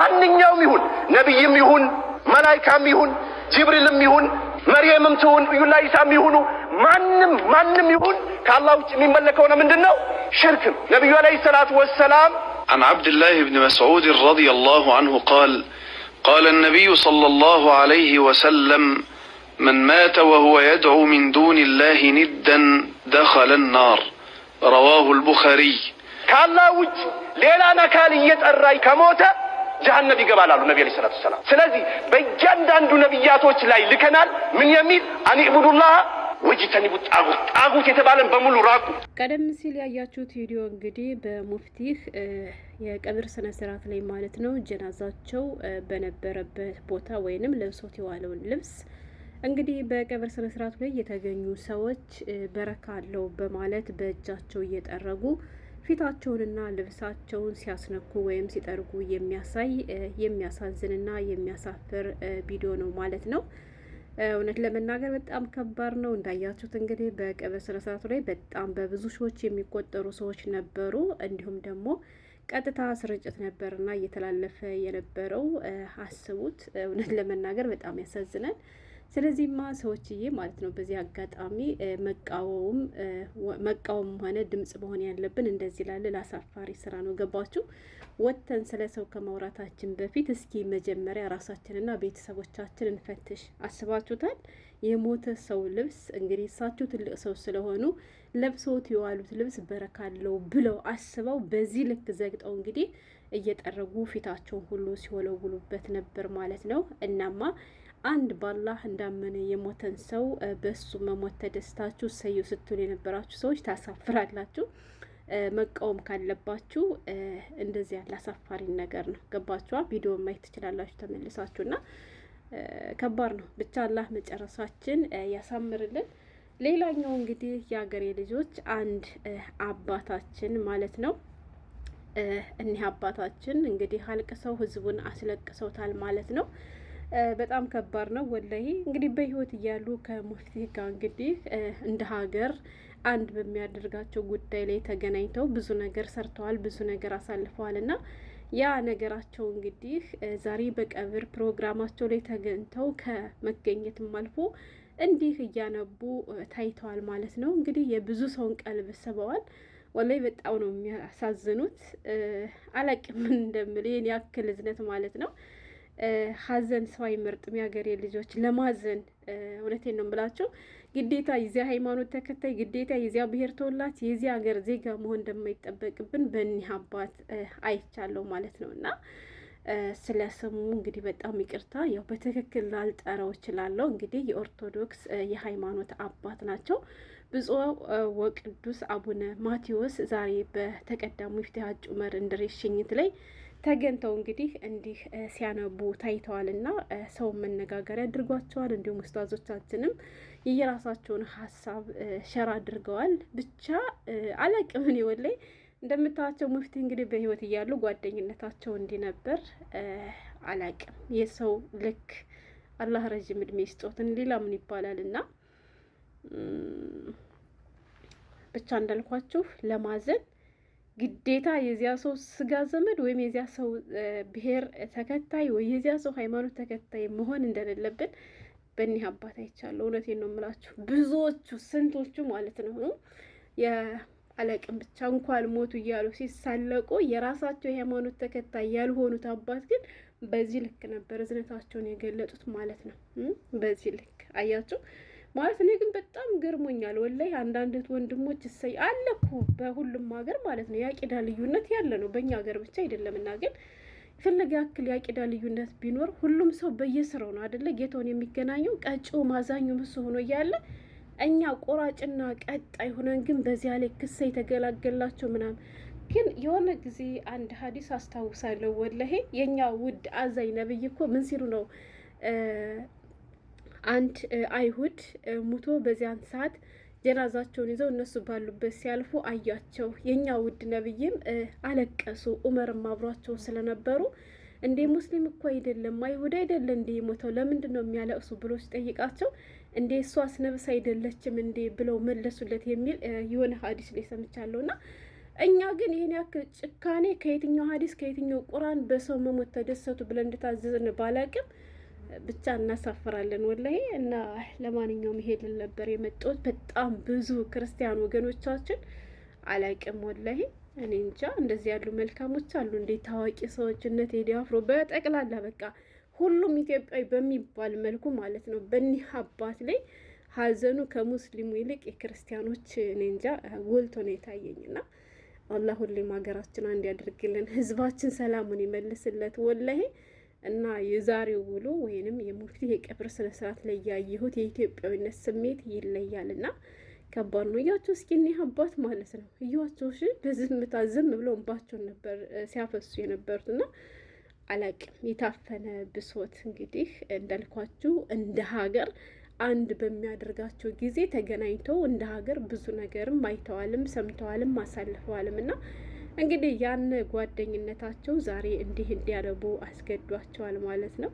ማንኛውም ይሁን ነብይም ይሁን መላእክትም ይሁን ጅብሪልም ይሁን መርየምም ትሁን ኢሳም ይሁኑ ማንም ይሁን ከአላህ ውጭ የሚመለከው ነው ምንድነው? ሽርክ። ነብዩ አለይሂ ሰላቱ ወሰላም عن عبد الله بن مسعود رضي الله عنه قال النبي صلى الله عليه وسلم من مات وهو يدعو من دون الله ندا دخل النار رواه البخاري كالله وجه ليلانا كان يتأرى كموت جهنم يقبل على النبي عليه الصلاة والسلام. سلازي بجند عند نبياتوች ላይ ልከናል ምን የሚል አን ኢብዱ الله ወጅተኒቡ ጣጉት የተባለን በሙሉ ራቁ። ቀደም ሲል ያያችሁት ቪዲዮ እንግዲህ በሙፍቲህ የቀብር ስነ ስርዓት ላይ ማለት ነው ጀናዛቸው በነበረበት ቦታ ወይንም ለብሶት የዋለውን ልብስ እንግዲህ በቀብር ስነ ስርዓቱ ላይ የተገኙ ሰዎች በረካ አለው በማለት በእጃቸው እየጠረጉ ፊታቸውንና ልብሳቸውን ሲያስነኩ ወይም ሲጠርጉ የሚያሳይ የሚያሳዝንና የሚያሳፍር ቪዲዮ ነው ማለት ነው። እውነት ለመናገር በጣም ከባድ ነው። እንዳያችሁት እንግዲህ በቀብር ስነ ስርዓቱ ላይ በጣም በብዙ ሺዎች የሚቆጠሩ ሰዎች ነበሩ። እንዲሁም ደግሞ ቀጥታ ስርጭት ነበርና እየተላለፈ የነበረው አስቡት። እውነት ለመናገር በጣም ያሳዝናል። ስለዚህማ ሰዎችዬ ማለት ነው በዚህ አጋጣሚ መቃወም ሆነ ድምጽ መሆን ያለብን እንደዚህ ላለ አሳፋሪ ስራ ነው። ገባችሁ? ወተን ስለ ሰው ከማውራታችን በፊት እስኪ መጀመሪያ ራሳችንና ቤተሰቦቻችንን እንፈትሽ። አስባችሁታል? የሞተ ሰው ልብስ እንግዲህ እሳቸው ትልቅ ሰው ስለሆኑ ለብሰውት የዋሉት ልብስ በረካ አለው ብለው አስበው በዚህ ልክ ዘግጠው እንግዲህ እየጠረጉ ፊታቸውን ሁሉ ሲወለውሉበት ነበር ማለት ነው። እናማ አንድ ባላህ እንዳመነ የሞተን ሰው በሱ መሞት ተደስታችሁ ሰዩ ስትሉ የነበራችሁ ሰዎች ታሳፍራላችሁ። መቃወም ካለባችሁ እንደዚህ ያለ አሳፋሪ ነገር ነው። ገባችኋ? ቪዲዮ ማየት ትችላላችሁ ተመልሳችሁና ከባድ ነው። ብቻ አላህ መጨረሻችን ያሳምርልን። ሌላኛው እንግዲህ የሀገሬ ልጆች አንድ አባታችን ማለት ነው እኒህ አባታችን እንግዲህ አልቅሰው ህዝቡን አስለቅሰውታል ማለት ነው። በጣም ከባድ ነው ወላሂ። እንግዲህ በህይወት እያሉ ከሙፍቲ ጋር እንግዲህ እንደ ሀገር አንድ በሚያደርጋቸው ጉዳይ ላይ ተገናኝተው ብዙ ነገር ሰርተዋል፣ ብዙ ነገር አሳልፈዋል እና ያ ነገራቸው እንግዲህ ዛሬ በቀብር ፕሮግራማቸው ላይ ተገኝተው ከመገኘትም አልፎ እንዲህ እያነቡ ታይተዋል ማለት ነው። እንግዲህ የብዙ ሰውን ቀልብ ስበዋል። ወላሂ በጣም ነው የሚያሳዝኑት። አላቅም ምን እንደምል ይሄን ያክል እዝነት ማለት ነው። ሀዘን ሰው አይመርጥም። የሀገሬ ልጆች ለማዘን እውነቴን ነው የምላቸው። ግዴታ የዚያ ሃይማኖት ተከታይ ግዴታ የዚያ ብሔር ተወላጅ የዚያ ሀገር ዜጋ መሆን እንደማይጠበቅብን በእኒህ አባት አይቻለሁ ማለት ነው። እና ስለ ስሙ እንግዲህ በጣም ይቅርታ፣ ያው በትክክል ላልጠራው እችላለሁ። እንግዲህ የኦርቶዶክስ የሃይማኖት አባት ናቸው። ብፁዕ ወቅዱስ አቡነ ማቴዎስ ዛሬ በተቀዳሙ ሙፍቲ ሀጂ ዑመር እንድሪስ ሽኝት ላይ ተገኝተው እንግዲህ እንዲህ ሲያነቡ ታይተዋልና ሰው መነጋገሪያ አድርጓቸዋል። እንዲሁም ኡስታዞቻችንም የየራሳቸውን ሀሳብ ሸራ አድርገዋል። ብቻ አላቅም እኔ ወላሂ እንደምታቸው ሙፍቲ እንግዲህ በህይወት እያሉ ጓደኝነታቸው እንዲህ ነበር። አላቅም የሰው ልክ አላህ ረጅም እድሜ ይስጦትን ሌላ ምን ይባላልና ብቻ እንዳልኳችሁ ለማዘን ግዴታ የዚያ ሰው ስጋ ዘመድ ወይም የዚያ ሰው ብሔር ተከታይ ወይ የዚያ ሰው ሃይማኖት ተከታይ መሆን እንደሌለብን በእኒህ አባት አይቻለሁ። እውነቴን ነው የምላችሁ። ብዙዎቹ ስንቶቹ ማለት ነው የአለቅም ብቻ እንኳን ሞቱ እያሉ ሲሳለቁ የራሳቸው የሃይማኖት ተከታይ ያልሆኑት አባት ግን በዚህ ልክ ነበር እዝነታቸውን የገለጡት ማለት ነው። በዚህ ልክ አያችሁ ማለት እኔ ግን በጣም ገርሞኛል ወላሂ። አንዳንድ ወንድሞች እሰይ አለ እኮ በሁሉም ሀገር ማለት ነው የአቂዳ ልዩነት ያለ ነው፣ በእኛ ሀገር ብቻ አይደለምና። ግን ፈለገ ያክል የአቂዳ ልዩነት ቢኖር ሁሉም ሰው በየስራው ነው አይደለ ጌታውን የሚገናኘው። ቀጭው ማዛኙ ምሱ ሆኖ እያለ እኛ ቆራጭና ቀጣይ ሆነን ግን በዚያ ላይ ክስ የተገላገላቸው ምናምን። ግን የሆነ ጊዜ አንድ ሀዲስ አስታውሳለሁ ወላሂ። የኛ ውድ አዛኝ ነብይ እኮ ምን ሲሉ ነው አንድ አይሁድ ሙቶ በዚያን ሰዓት ጀናዛቸውን ይዘው እነሱ ባሉበት ሲያልፉ አያቸው። የኛ ውድ ነብይም አለቀሱ። ዑመርም አብሯቸው ስለነበሩ እንዴ ሙስሊም እኮ አይደለም አይሁድ አይደለ እንዴ ሞተው ለምንድን ነው የሚያለቅሱ ብሎ ሲጠይቃቸው እንዴ እሷስ ነብስ አይደለችም እንዴ ብለው መለሱለት የሚል የሆነ ሀዲስ ላይ ሰምቻለሁና እኛ ግን ይሄን ያክል ጭካኔ ከየትኛው ሐዲስ ከየትኛው ቁርአን በሰው መሞት ተደሰቱ ብለን እንደታዘዝን ባላቅም ብቻ እናሳፍራለን ወላሂ። እና ለማንኛውም ይሄድን ነበር የመጣሁት። በጣም ብዙ ክርስቲያን ወገኖቻችን አላቅም ወላሂ እኔ እንጃ እንደዚህ ያሉ መልካሞች አሉ እንዴ? ታዋቂ ሰዎች እነ ቴዲ አፍሮ በጠቅላላ በቃ ሁሉም ኢትዮጵያዊ በሚባል መልኩ ማለት ነው በእኒህ አባት ላይ ሀዘኑ ከሙስሊሙ ይልቅ የክርስቲያኖች እኔ እንጃ ጎልቶ ነው የታየኝና አላህ ሁሌም ሀገራችን አንድ ያድርግልን፣ ህዝባችን ሰላሙን ይመልስለት ወላሂ። እና የዛሬው ውሎ ወይንም የሙፍቲ የቀብር ስነ ስርዓት ላይ ያየሁት የኢትዮጵያዊነት ስሜት ይለያልና ከባድ ነው። እያቸው እስኪ እኒህ አባት ማለት ነው እያቸው እሺ በዝምታ ዝም ብለው እንባቸውን ነበር ሲያፈሱ የነበሩትና አላቅም የታፈነ ብሶት እንግዲህ እንዳልኳችሁ እንደ ሀገር አንድ በሚያደርጋቸው ጊዜ ተገናኝተው እንደ ሀገር ብዙ ነገርም አይተዋልም ሰምተዋልም አሳልፈዋልም እና እንግዲህ ያን ጓደኝነታቸው ዛሬ እንዲህ እንዲያረቡ አስገዷቸዋል ማለት ነው።